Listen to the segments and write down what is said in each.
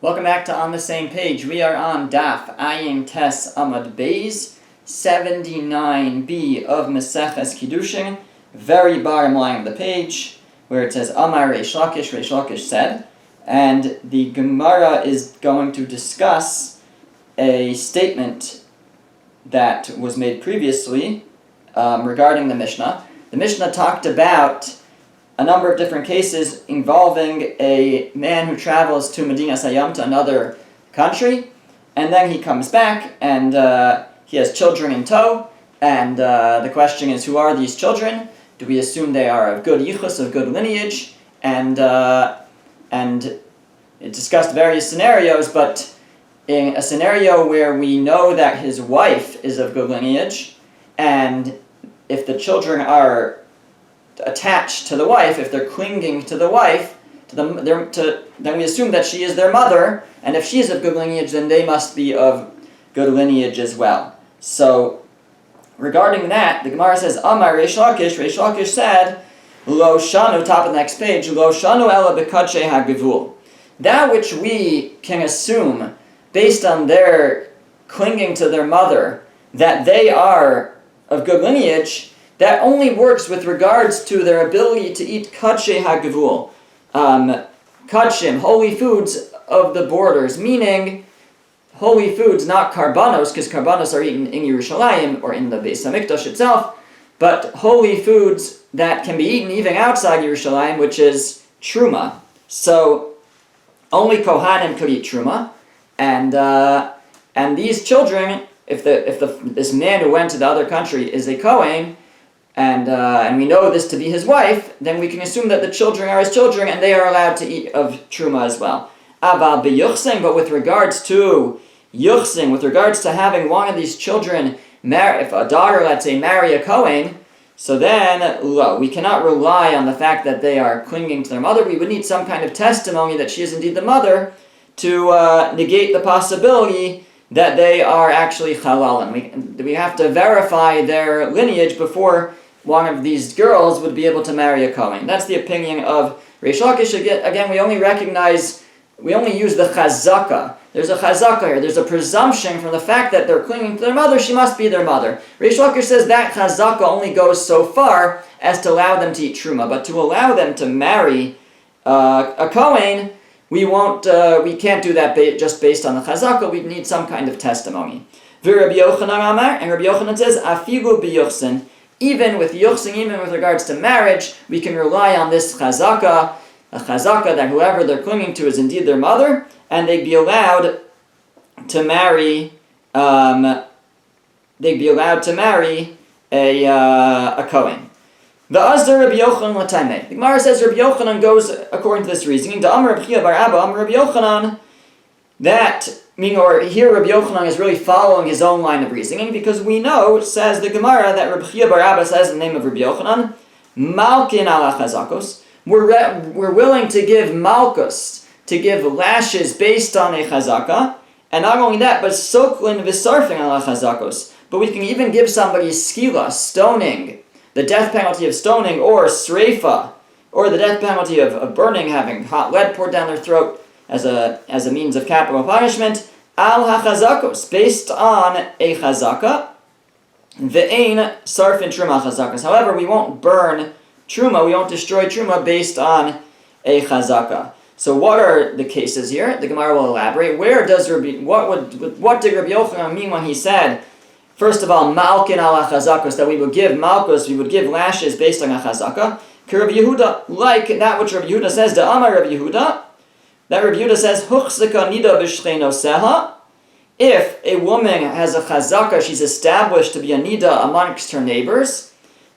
Welcome back to On the Same Page. We are on Daf Ayin Tes Amud Beis 79b of Maseches Kiddushin, very bottom line of the page, where it says Amar Reish Lakish said, and the Gemara is going to discuss a statement that was made previously regarding the Mishnah. The Mishnah talked about a number of different cases involving a man who travels to Medinas Hayam, to another country, and then he comes back and he has children in tow, and the question is, who are these children? Do we assume they are of good yichus, of good lineage? And it discussed various scenarios, but in a scenario where we know that his wife is of good lineage, and if the children are attached to the wife, if they're clinging to the wife, then we assume that she is their mother, and if she is of good lineage, then they must be of good lineage as well. So, regarding that, the Gemara says, Amar Reish Lakish said, Lo shanu, top of the next page, Lo shanu ela b'kadshe hagivul. That which we can assume, based on their clinging to their mother, that they are of good lineage, that only works with regards to their ability to eat kadshe hagavul, kadshim, holy foods of the borders, meaning holy foods, not karbanos, because karbanos are eaten in Yerushalayim or in the Beis Hamikdash itself, but holy foods that can be eaten even outside Yerushalayim, which is truma. So only kohanim could eat truma, and these children, if this man who went to the other country is a kohen, and we know this to be his wife, then we can assume that the children are his children, and they are allowed to eat of truma as well. Aval b'yuchsing, but with regards to yuchsing, with regards to having one of these children if a daughter, let's say, marry a kohen, so then we cannot rely on the fact that they are clinging to their mother. We would need some kind of testimony that she is indeed the mother to negate the possibility that they are actually chalalim. We have to verify their lineage before one of these girls would be able to marry a kohen. That's the opinion of Reish Lakish. Again, we only use the chazaka. There's a chazaka here. There's a presumption from the fact that they're clinging to their mother, she must be their mother. Reish Lakish says that chazaka only goes so far as to allow them to eat truma, but to allow them to marry a kohen, we can't do that just based on the chazaka. We need some kind of testimony. Rabbi Yochanan Amar, and Rabbi Yochanan says, Afigu b'yuchsin, even with yuchsin, even with regards to marriage, we can rely on this chazaka, a chazaka that whoever they're clinging to is indeed their mother, and they'd be allowed to marry. A kohen. The Azar Rabbi Yochanan Latame. The Gemara says Rabbi Yochanan goes according to this reasoning. The Amar Rabbi Bar Abba, Amar Rabbi Yochanan. Here Rabbi Yochanan is really following his own line of reasoning, because we know, says the Gemara, that Rabbi Bar Abba says in the name of Rabbi Yochanan, Malkin ala chazakos. We're willing to give malchus, to give lashes based on a chazaka, and not only that, but soklin v'sarfin ala chazakos. But we can even give somebody skila, stoning, the death penalty of stoning, or sreifa, or the death penalty of burning, having hot lead poured down their throat as a means of capital punishment, al hachazakos, based on a chazaka, ve'ein sarfin truma chazakas. However, we won't burn truma, we won't destroy truma based on a chazaka. So what are the cases here? The Gemara will elaborate. What did Rabbi Yochanan mean when he said, first of all, malkin ala chazakos, that we would give malchus, we would give lashes based on a chazaka? Rabbi Yehuda, like that which Rabbi Yehuda says, the Amar Rabbi Yehuda, that Rabbi Yehuda says, huchzika nida b'shchenoseha, if a woman has a chazaka, she's established to be a nida amongst her neighbors,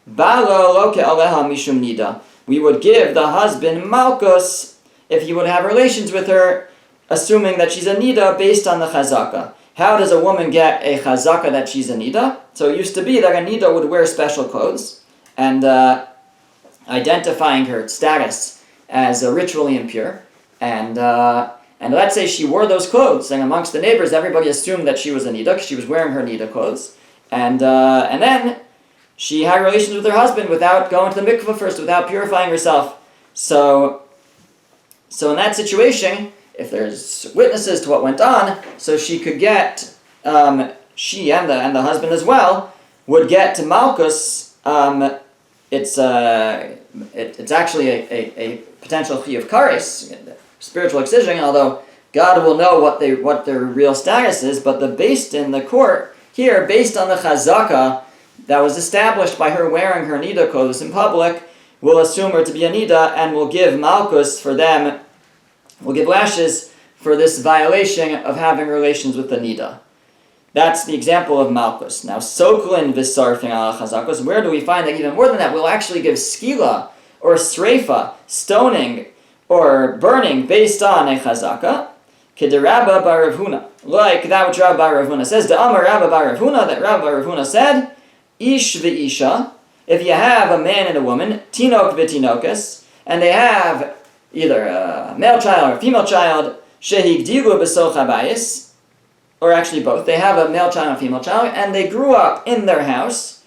bala loke aleha mishum nida, we would give the husband malchus if he would have relations with her, assuming that she's a nida based on the chazaka. How does a woman get a chazaka that she's a nida? So it used to be that a nida would wear special clothes, and identifying her status as ritually impure. And let's say she wore those clothes, and amongst the neighbors, everybody assumed that she was a nida because she was wearing her nida clothes. And then she had relations with her husband without going to the mikveh first, without purifying herself. So in that situation, if there's witnesses to what went on, so she could get, she and the husband as well, would get to Malkus. It's actually a potential chiyuv kares, spiritual excision, although God will know what their real status is, but the based in the court here, based on the chazaka that was established by her wearing her nida clothes in public, will assume her to be a nida and will give malchus for them, will give lashes for this violation of having relations with the nida. That's the example of malchus. Now, soklin v'sarfin ala chazakos, where do we find that even more than that? We'll actually give skila or sreifa, stoning or burning based on a chazaka, Kedarabba bar Rav Huna, like that which Rabbi bar Rav Huna says. The Amar Rabba bar Rav Huna, that Rabbi bar Rav Huna said, Ish v'isha, if you have a man and a woman, tinok v'tinokas, and they have either a male child or a female child, shehigdilu b'soch habayis, or actually both, they have a male child and a female child, and they grew up in their house,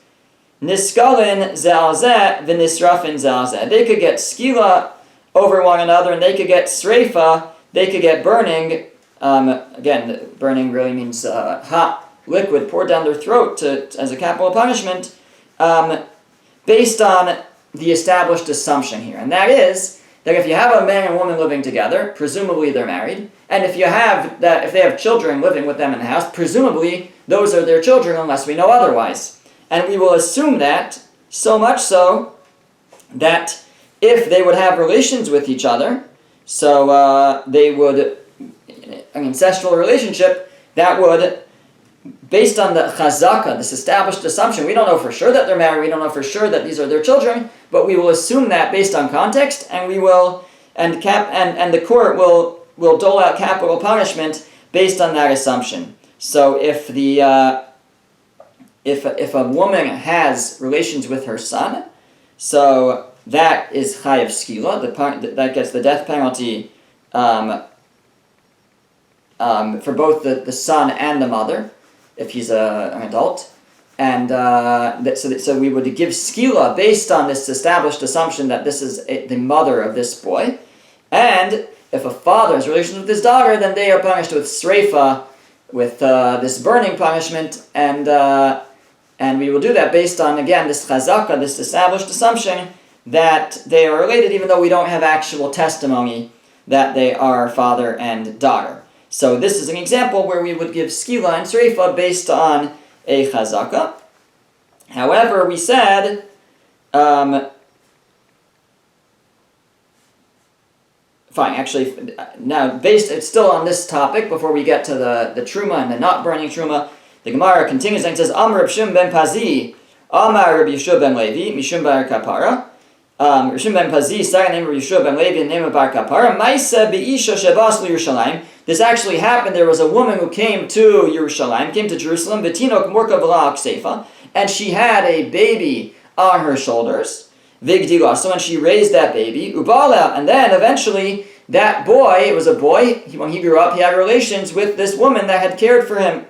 niskalin zalzeh v'nisrafin zalzeh. They could get skila over one another, and they could get sreifa, they could get burning. Again, burning really means hot liquid poured down their throat as a capital punishment, based on the established assumption here. And that is that if you have a man and woman living together, presumably they're married, and if they have children living with them in the house, presumably those are their children unless we know otherwise. And we will assume that, so much so that if they would have relations with each other, so they would, an incestual relationship, that would, based on the chazaka, this established assumption, we don't know for sure that they're married, we don't know for sure that these are their children, but we will assume that based on context, and we will, and the court will dole out capital punishment based on that assumption. So if if a woman has relations with her son, so that is chayav skila, that gets the death penalty for both the son and the mother, if he's an adult. And so we would give skila based on this established assumption that this is the mother of this boy. And if a father has relations with his daughter, then they are punished with sreifa, with this burning punishment, and we will do that based on, again, this chazaka, this established assumption that they are related, even though we don't have actual testimony that they are father and daughter. So this is an example where we would give skila and sreifa based on a chazaka. However, we said, fine, actually, now it's still on this topic before we get to the truma and the not burning truma. The Gemara continues and says, Amar Reb Shimon ben Pazi, Amar Reb Yeshua ben Levi, Mishum bar kapara. Reb Shimon ben Pazi, second name of Yeshua ben Levi, and name of bar kapara. Maisa be'isha shebas l'Yerushalayim. This actually happened. There was a woman who came to Yerushalayim, came to Jerusalem, Betinok Murka V'la Akseifa, and she had a baby on her shoulders, Vigdila. So when she raised that baby, Ubala, and then eventually that boy, it was a boy, when he grew up, he had relations with this woman that had cared for him.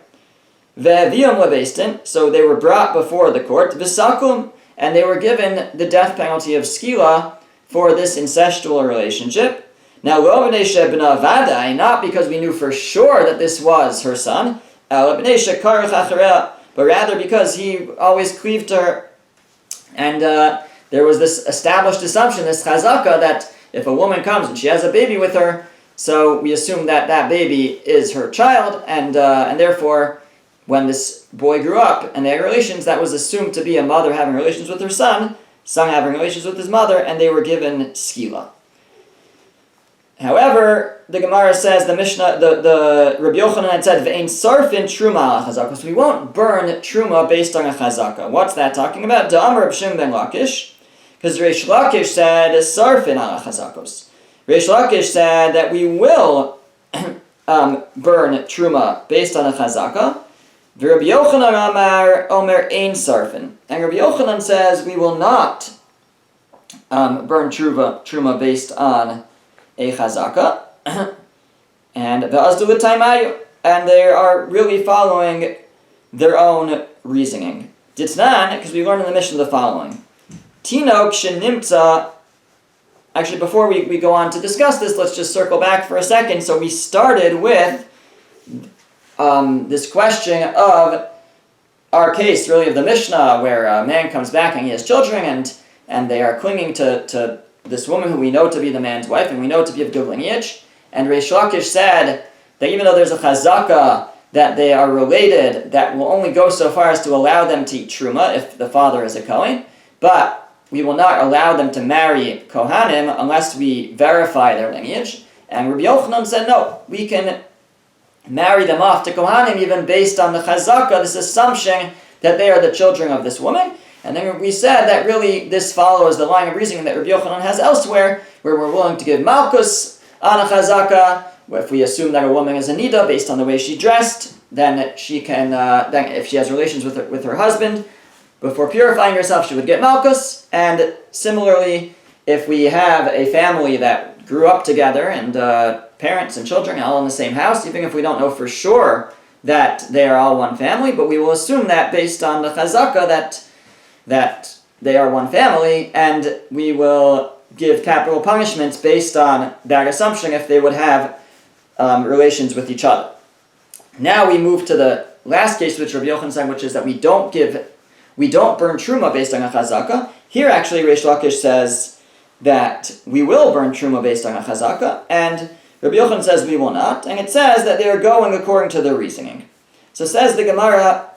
Ve'viam lebeistin, so they were brought before the court, V'sakum, and they were given the death penalty of skila for this incestual relationship. Now, not because we knew for sure that this was her son, but rather because he always cleaved to her. And there was this established assumption, this chazaka, that if a woman comes and she has a baby with her, so we assume that that baby is her child, and therefore, when this boy grew up and they had relations, that was assumed to be a mother having relations with her son having relations with his mother, and they were given skila. However, the Gemara says, the Mishnah, the Rabbi Yochanan had said, "Ve'ein sarfin truma ala chazaka." So we won't burn truma based on a chazaka. What's that talking about? Da'amar Reb Shimon ben Lakish, because Reish Lakish said sarfin ala chazakos. Reish Lakish said that we will burn truma based on a chazaka. Rabbi Yochanan Amar Omer ein sarfin, and Rabbi Yochanan says we will not burn truma based on a chazaka, and the azdu l'taimayu, and they are really following their own reasoning. Ditnan, because we learn in the Mishnah the following: Tinok shenimtza actually, before we go on to discuss this, let's just circle back for a second. So we started with this question of our case, really, of the Mishnah, where a man comes back and he has children, and they are clinging to this woman who we know to be the man's wife, and we know to be of good lineage. And Reish Lakish said that even though there's a chazaka that they are related, that will only go so far as to allow them to eat truma if the father is a Kohen, but we will not allow them to marry Kohanim unless we verify their lineage. And Rabbi Yochanan said, no, we can marry them off to Kohanim even based on the chazaka, this assumption that they are the children of this woman. And then we said that really this follows the line of reasoning that Rabbi Yochanan has elsewhere, where we're willing to give malchus on a chazaka. If we assume that a woman is a nida based on the way she dressed, then she can, then if she has relations with her husband, before purifying herself, she would get malchus. And similarly, if we have a family that grew up together and parents and children all in the same house, even if we don't know for sure that they are all one family, but we will assume that based on the chazaka that they are one family, and we will give capital punishments based on that assumption if they would have relations with each other. Now we move to the last case which Rabbi Yochanan said, which is that we don't burn truma based on a chazaka. Here actually Reish Lakish says that we will burn truma based on a chazaka, and Rabbi Yochanan says we will not, and it says that they are going according to their reasoning. So says the Gemara,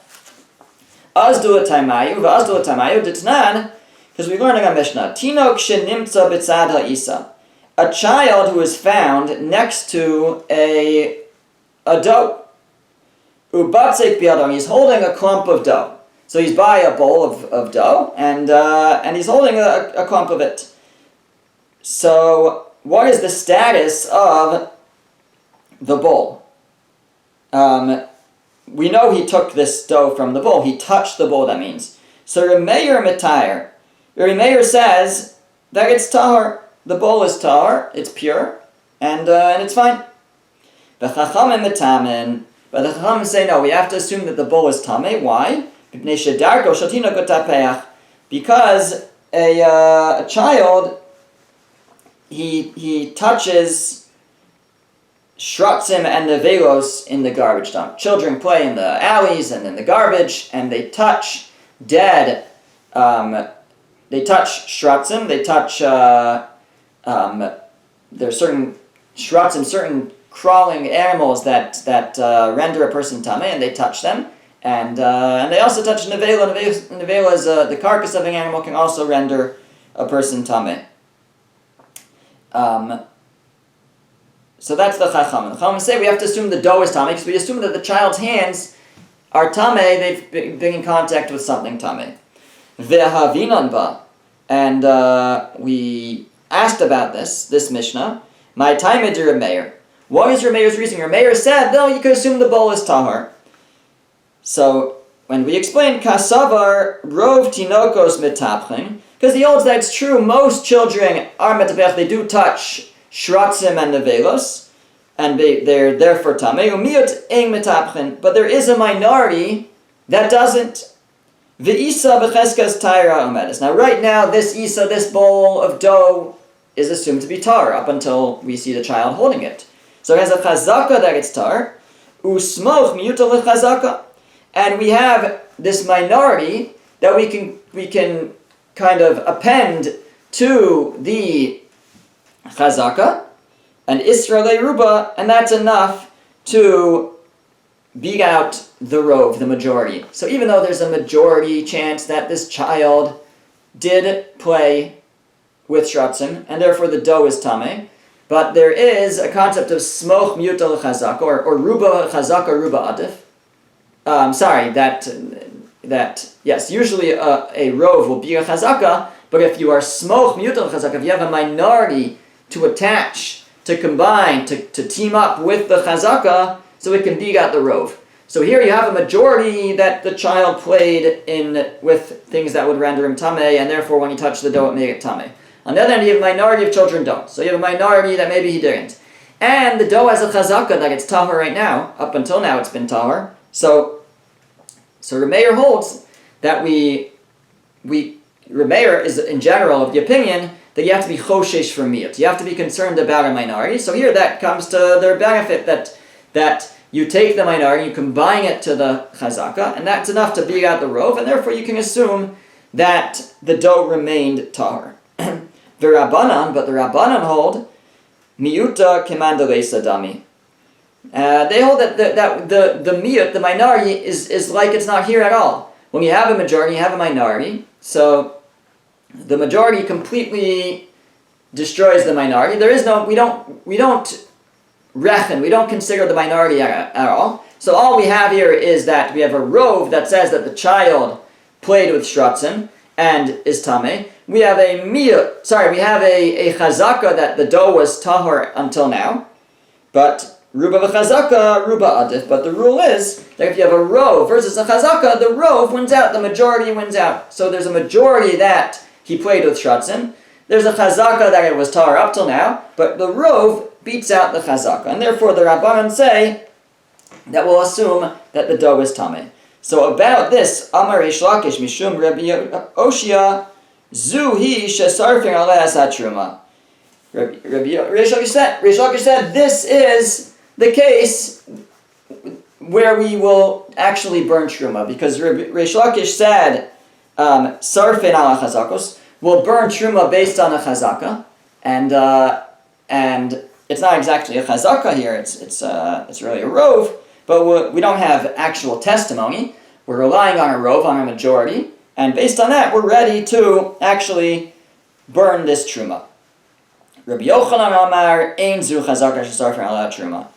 Azdu l'taimayu, v'azdu l'taimayu d'tnan, because we learn in our Mishnah, Tinok shenimtza b'tzad ha'isa, a child who is found next to a dough. Ubatzek biyadon, he's holding a clump of dough. So he's by a bowl of dough, and he's holding a clump of it. So what is the status of the bowl? We know he took this dough from the bowl. He touched the bowl, that means. So Remeir Mitayer. Remeir says that it's tahor. The bowl is tahor, it's pure, and it's fine. The Chachamim Mitamin. But the Chachamim say no, we have to assume that the bowl is tameh. Why? Because a child, he touches shratzim and nevelos in the garbage dump. Children play in the alleys and in the garbage, and they touch dead. They touch shratzim. They touch. There's certain shratzim, certain crawling animals that render a person tameh, and they touch them. And they also touch nevela. Nevela is the carcass of an animal, can also render a person tameh. So that's the Chacham. The Chacham say we have to assume the dough is tameh, because we assume that the child's hands are tameh, they've been in contact with something tameh. Ve'havinan ba. And we asked about this Mishnah. My time is Remeir. What is Remeir's reasoning? Remeir said, no, you could assume the bowl is tahor. So when we explain kasavar rov tinokos metapchen, because he holds that it's true, most children are metapech, they do touch shratzim and nevelos, and they're therefore tameh. Umiut ein metapchen, but there is a minority that doesn't. Ve'isa b'cheskas taira umedis. Now right now, this bowl of dough is assumed to be tar up until we see the child holding it. So it has a chazaka that it's tar, usmoch miyuta lechazaka, and we have this minority that we can kind of append to the chazaka, and isra le'ruba, and that's enough to beat out the rov, the majority. So even though there's a majority chance that this child did play with shratzim, and therefore the dough is tameh, but there is a concept of smoch miyuta l'chazaka, or ruba chazaka, ruba adif. Yes, usually a rov will be a chazaka, but if you are smoch miyuta l'chazaka, if you have a minority to attach, to combine, to team up with the chazaka, so it can beat out the rov. So here you have a majority that the child played in with things that would render him tameh, and therefore when he touched the dough it made it tameh. On the other hand, you have a minority of children don't. So you have a minority that maybe he didn't. And the dough has a chazaka that it's tahor right now. Up until now it's been tahor. So Remeir holds that Remeir is in general of the opinion that you have to be choshesh for miyut. You have to be concerned about a minority. So here that comes to their benefit that you take the minority, you combine it to the chazaka, and that's enough to beat out the rov, and therefore you can assume that the dough remained tahor. The Rabbanan, but the Rabbanan hold miyuta kemandalesa dami. They hold that the miyut, the minority, is like it's not here at all. When you have a majority, you have a minority. So the majority completely destroys the minority. There is no, we don't reckon, we don't consider the minority at all. So all we have here is that we have a rov that says that the child played with shratzim and is tameh. We have a miyut, we have a chazaka that the dough was tahor until now, but ruba v'chazaka, ruba adif. But the rule is that if you have a rov versus a chazaka, the rov wins out, the majority wins out. So there's a majority that he played with shratzim. There's a chazaka that it was tahor up till now, but the rov beats out the chazaka. And therefore the Rabbanan say that we'll assume that the dough is tameh. So about this, Amar Reish Lakish Mishum Rabbi Oshia Zuhi Shesarfin Aleh Asat Truma. Reish Lakish said this is the case where we will actually burn truma, because Reish Lakish said Sarfin ala chazakos will burn truma based on a chazaka, and it's not exactly a chazaka here. It's really a rov. But we don't have actual testimony. We're relying on a rov, on a majority, and based on that, we're ready to actually burn this truma. Rabbi Yochanan Amar Ein Zu Chazaka Shesarfin Ala Truma.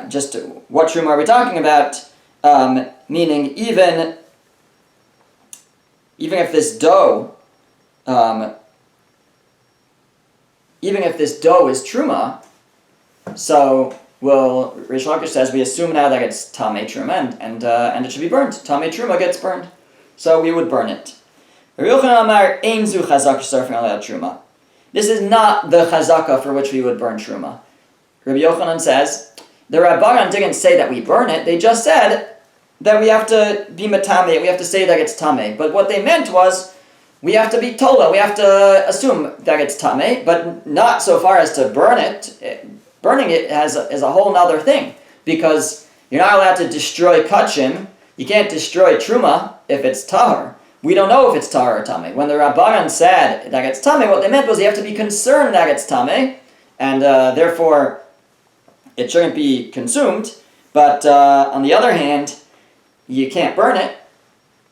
Just what truma are we talking about? Meaning even if this dough, is truma, so. Well, Reish Lakish says we assume now that it's tamei truma and it should be burnt. Tamei truma gets burned, so we would burn it. This is not the chazaka for which we would burn truma. Rabbi Yochanan says the Rabbanan didn't say that we burn it. They just said that we have to be matamei. We have to say that it's tamei. But what they meant was we have to be tola. We have to assume that it's tamei, but not so far as to burn it. Burning it is a whole other thing, because you're not allowed to destroy kachim. You can't destroy truma if it's tahor. We don't know if it's tahor or tameh. When the Rabbanan said that it's tameh, what they meant was you have to be concerned that it's tameh, and therefore it shouldn't be consumed. But on the other hand, you can't burn it.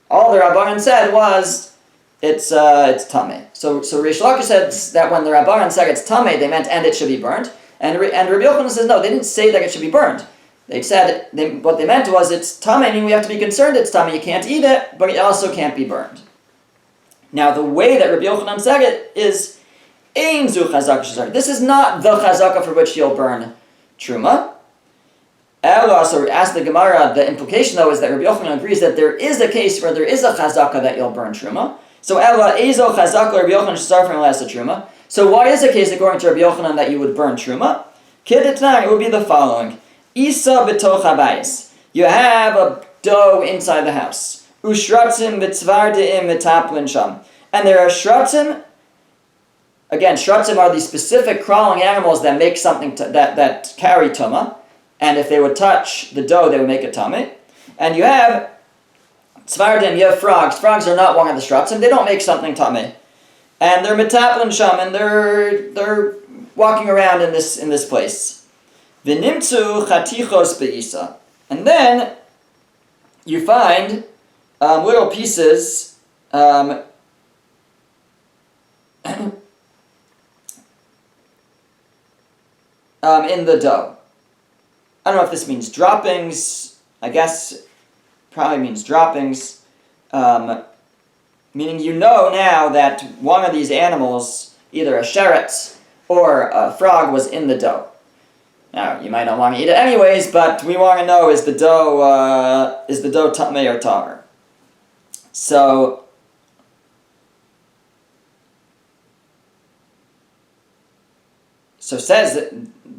All the Rabbanan said was it's tameh. So Reish Lakish said that when the Rabbanan said it's tameh, they meant and it should be burnt. And Rabbi Yochanan says, no, they didn't say that it should be burned. They said, what they meant was it's tameh, meaning we have to be concerned it's tameh. You can't eat it, but it also can't be burned. Now, the way that Rabbi Yochanan said it is, Ein zu chazaka shesarfin. This is not the chazaka for which you'll burn truma. So ask the Gemara, the implication though is that Rabbi Yochanan agrees that there is a case where there is a chazaka that you'll burn truma. So Ela ezo chazaka Rabbi Yochanan shesarfin lesa truma. So what is the case according to Rabbi Yochanan that you would burn truma? Kiddushin, it would be the following: Isa b'toch habayis. You have a dough inside the house. Ushratzim b'tzvardeim metaplin sham. And there are shratzim. Again, shratzim are these specific crawling animals that make something that carry tuma. And if they would touch the dough, they would make it tameh. And you have tzvardim. You have frogs. Frogs are not one of the shratzim. They don't make something tameh. And they're metaplin sham, and they're walking around in this place. V'nimtzu chatichos be'isa. And then you find little pieces in the dough. I don't know if this means droppings. I guess probably means droppings. Meaning you know now that one of these animals, either a sheretz or a frog, was in the dough. Now, you might not want to eat it anyways, but we want to know, is the dough tameh or tahor? So says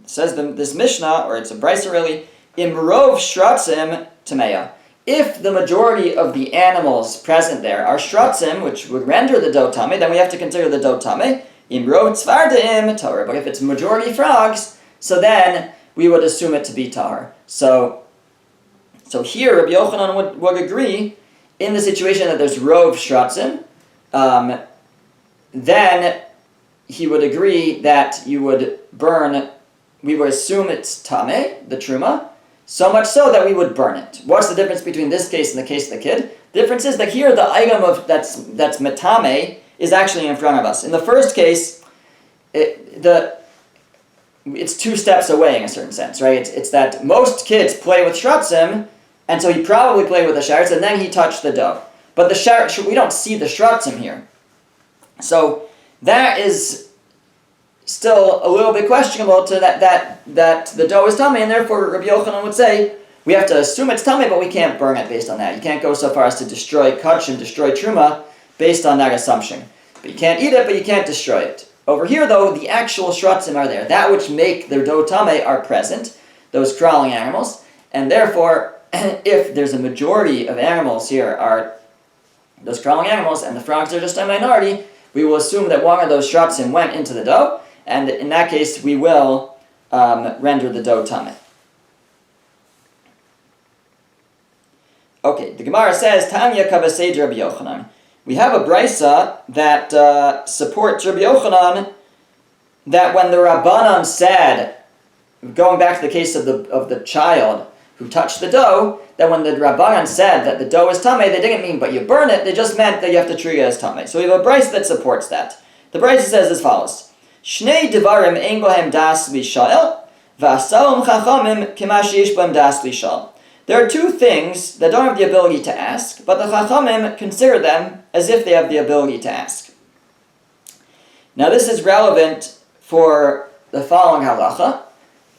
this Mishnah, or it's a brisa really, imrov shratzim tameya. If the majority of the animals present there are shratzim, which would render the dough tameh, then we have to consider the dough tameh. Imrov tzvardaim tahor. But if it's majority frogs, so then we would assume it to be tahor. So here Rabbi Yochanan would agree in the situation that there's rov shratzim, then he would agree that you would burn. We would assume it's tameh, the truma. So much so that we would burn it. What's the difference between this case and the case of the kid? The difference is that here the item of that's metame is actually in front of us. In the first case, it's 2 steps away in a certain sense, right? It's that most kids play with shratzim, and so he probably played with the sharts, and then he touched the dough. But the shart, we don't see the shratzim here. So that is still a little bit questionable to that the dough is tameh, and therefore Rabbi Yochanan would say we have to assume it's tameh, but we can't burn it based on that. You can't go so far as to destroy Kiddushin, destroy truma, based on that assumption. But you can't eat it, but you can't destroy it. Over here, though, the actual shratzim are there. That which make their dough tameh are present, those crawling animals, and therefore, if there's a majority of animals here are those crawling animals, and the frogs are just a minority, we will assume that one of those shratzim went into the dough, and in that case, we will render the dough tameh. Okay, the Gemara says, Tanya kavasei Rabbi Yochanan. We have a brisa that supports Rabbi Yochanan that when the Rabbanan said, going back to the case of the child who touched the dough, that when the Rabbanan said that the dough is tameh, they didn't mean but you burn it, they just meant that you have to treat it as tameh. So we have a brisa that supports that. The brisa says as follows. Shnei devarim ein bohem das lishal, v'asalom chachamim kema sheyesh bohem das lishal. There are 2 things that don't have the ability to ask, but the chachamim consider them as if they have the ability to ask. Now this is relevant for the following halacha.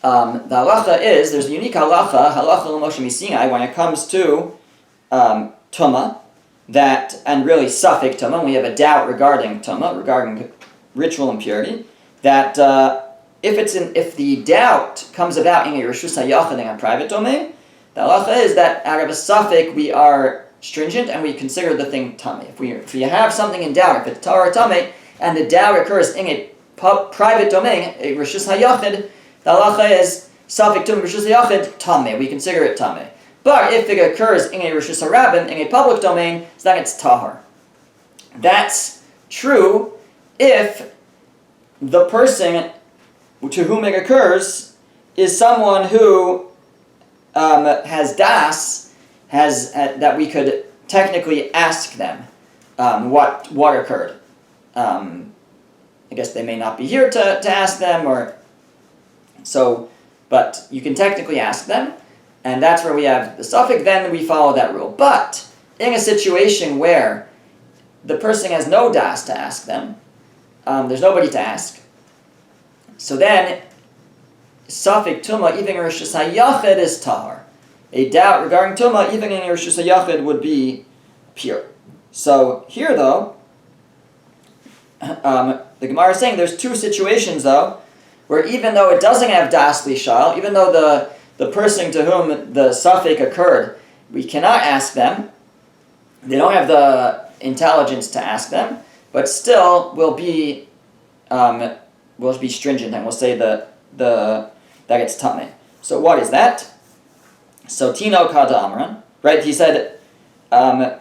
The halacha is, there's a unique halacha l'Moshe Misinai, when it comes to tumah, and really suffix tumah, when we have a doubt regarding tumah, regarding ritual impurity, that if the doubt comes about in a reshus hayachid, in a private domain, the halacha is that out of a suffix we are stringent and we consider the thing tameh. If you have something in doubt, if it's tahor or tameh, and the doubt occurs in a private domain, a reshus hayachid, the halacha is suffix tumah reshus hayachid tameh. We consider it tameh. But if it occurs in a reshus harabim, in a public domain, so then it's tahor. That's true if the person to whom it occurs is someone who has das, that we could technically ask them what occurred. I guess they may not be here to ask them, but you can technically ask them, and that's where we have the suffix. Then we follow that rule. But in a situation where the person has no das to ask them, there's nobody to ask, so then suffix tumah, even in reshus hayachid, is tahor. A doubt regarding tumah, even in reshus hayachid, would be pure. So here, though, the Gemara is saying there's 2 situations, though, where even though it doesn't have das lishal, even though the person to whom the suffix occurred, we cannot ask them, they don't have the intelligence to ask them, but still we'll be stringent and we'll say that it's tameh. So what is that? So Tino Kada Amran, right? He said Tinok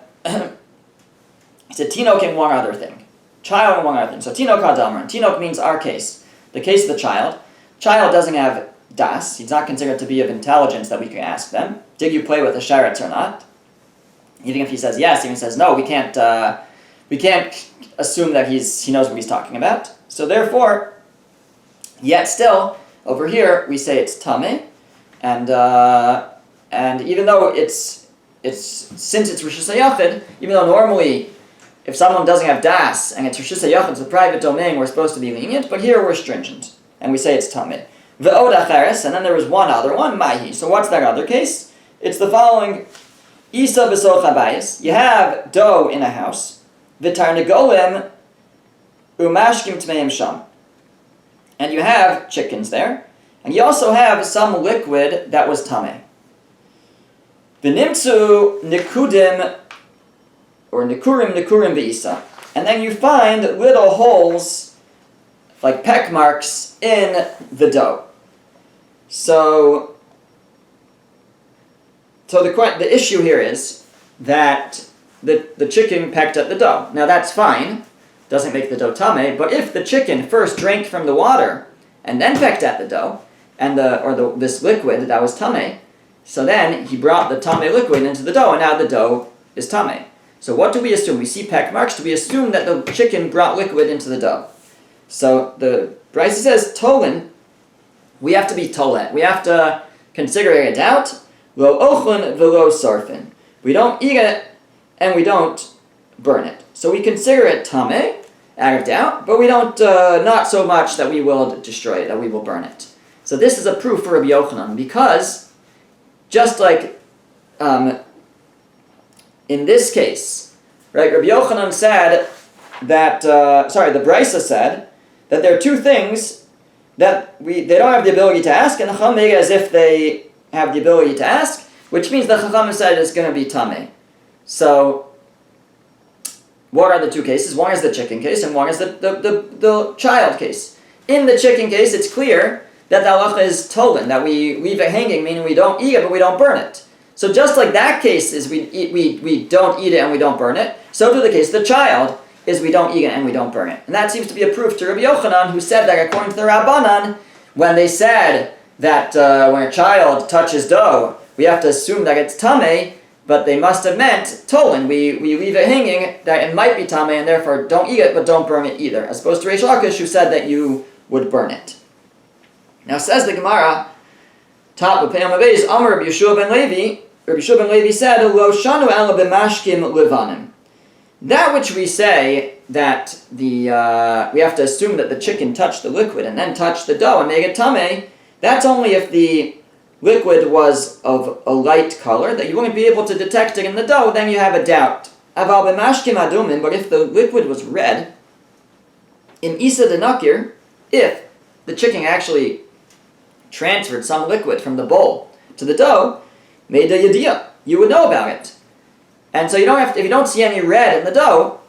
and one other thing. Child and one other thing. So Tinok Kada Amran. Tinok means our case. The case of the child. Child doesn't have das. He's not considered to be of intelligence that we can ask them. Did you play with the sharets or not? Even if he says yes, even if he says no, we can't assume that he knows what he's talking about. So therefore, yet still, over here we say it's tameh, and even though it's since it's reshus hayachid, even though normally if someone doesn't have das and it's reshus hayachid, it's a private domain, we're supposed to be lenient, but here we're stringent and we say it's tameh. Ve'od acheres, and then there was one other one, mahi. So what's that other case? It's the following: Isa b'soch habayis. You have dough in a house. V'tarnegolim umashkim tmeim sham. And you have chickens there, and you also have some liquid that was tameh. V'nimtzu nikudim, or nikurim v'isa. And then you find little holes, like peck marks, in the dough. So the issue here is that the chicken pecked at the dough. Now that's fine, doesn't make the dough tameh, but if the chicken first drank from the water and then pecked at the dough, and this liquid that was tameh, so then he brought the tameh liquid into the dough, and now the dough is tameh. So what do we assume? We see peck marks. Do we assume that the chicken brought liquid into the dough? So the Brisa says, Tolin, we have to be tolet. We have to consider a doubt. Lo ochun velo sarfin. We don't eat it, and we don't burn it. So we consider it tameh, out of doubt, but we don't, not so much that we will destroy it, that we will burn it. So this is a proof for Rabbi Yochanan, because just like in this case, right, Rabbi Yochanan said that, the Brisa said that there are two things that they don't have the ability to ask, and the Chacham make it as if they have the ability to ask, which means the Chacham said it's going to be tameh. So, what are the two cases? One is the chicken case, and one is the child case. In the chicken case, it's clear that the halacha is tolen, that we leave it hanging, meaning we don't eat it, but we don't burn it. So just like that case is we don't eat it and we don't burn it, so to the case the child is we don't eat it and we don't burn it. And that seems to be a proof to Rabbi Yochanan, who said that according to the Rabbanan, when they said that when a child touches dough, we have to assume that it's tameh, but they must have meant tolen. We leave it hanging, that it might be tameh, and therefore don't eat it, but don't burn it either. As opposed to Reish Lakish, who said that you would burn it. Now says the Gemara, top of Peyam Abayz, Amar Rabbi Yeshua ben Levi, Rabbi Yeshua ben Levi said, Lo shanu ala b'mashkim levanim. That which we say that we have to assume that the chicken touched the liquid and then touched the dough and make it tameh, that's only if the liquid was of a light color, that you wouldn't be able to detect it in the dough, then you have a doubt. Aval b'mashkim adumin, but if the liquid was red, in isa denakir, if the chicken actually transferred some liquid from the bowl to the dough, made a yediyah, you would know about it. And so if you don't see any red in the dough,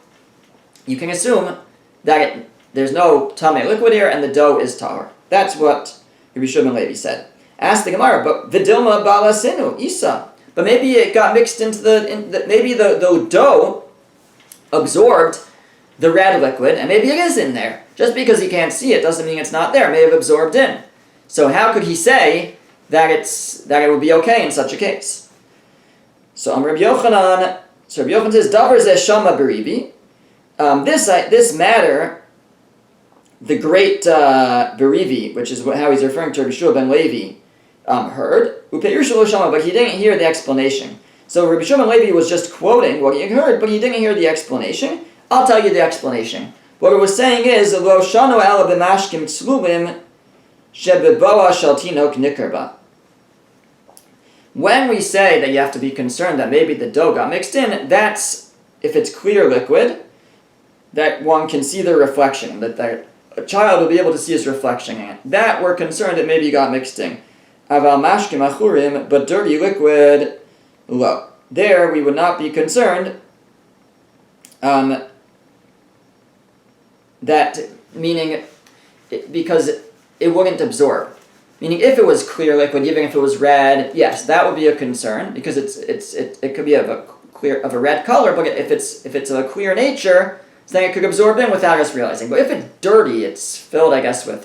you can assume that there's no tameh liquid here and the dough is tahor. That's what Rabbi Yeshua ben Levi said. Ask the Gemara, but vidilma balasinu isa. But maybe it got mixed into maybe the dough absorbed the red liquid, and maybe it is in there. Just because he can't see it doesn't mean it's not there. It may have absorbed in. So how could he say that it would be okay in such a case? So Rabbi Yochanan says, Davar zeh shama berivi. This matter, the great berivi, which is how he's referring to Rabbi Yeshua ben Levi, heard. Upeirshu lo shama, but he didn't hear the explanation. So Rabbi Yeshua ben Levi was just quoting what he heard, but he didn't hear the explanation. I'll tell you the explanation. What it was saying is, Lo shanu ala b'mashkim tzlulim shebeboa shel tinok nikarba. When we say that you have to be concerned that maybe the dough got mixed in, that's if it's clear liquid, that one can see the reflection, that a child will be able to see his reflection in it. That we're concerned that maybe got mixed in. Aval mashkim achurim, but dirty liquid, lo. There we would not be concerned, that meaning because it wouldn't absorb. Meaning, if it was clear liquid, even if it was red, yes, that would be a concern because it could be of a red color. But if it's of a clear nature, so then it could absorb in without us realizing. But if it's dirty, it's filled, I guess, with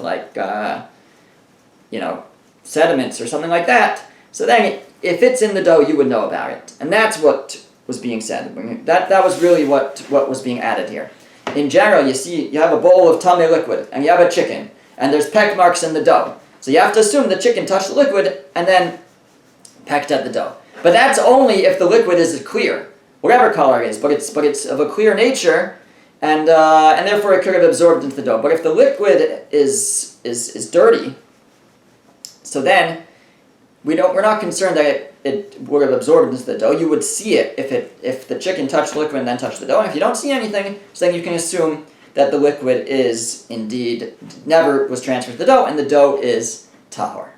sediments or something like that. So then, if it's in the dough, you would know about it, and that's what was being said. That was really what was being added here. In general, you have a bowl of tameh liquid, and you have a chicken, and there's peck marks in the dough. So you have to assume the chicken touched the liquid and then pecked at the dough. But that's only if the liquid is clear, whatever color it is. But it's of a clear nature, and therefore it could have absorbed into the dough. But if the liquid is dirty, so then we're not concerned that it would have absorbed into the dough. You would see it if the chicken touched the liquid and then touched the dough. And if you don't see anything, so then you can assume that the liquid is indeed never was transferred to the dough, and the dough is tahor.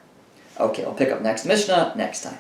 Okay, I'll pick up next Mishnah next time.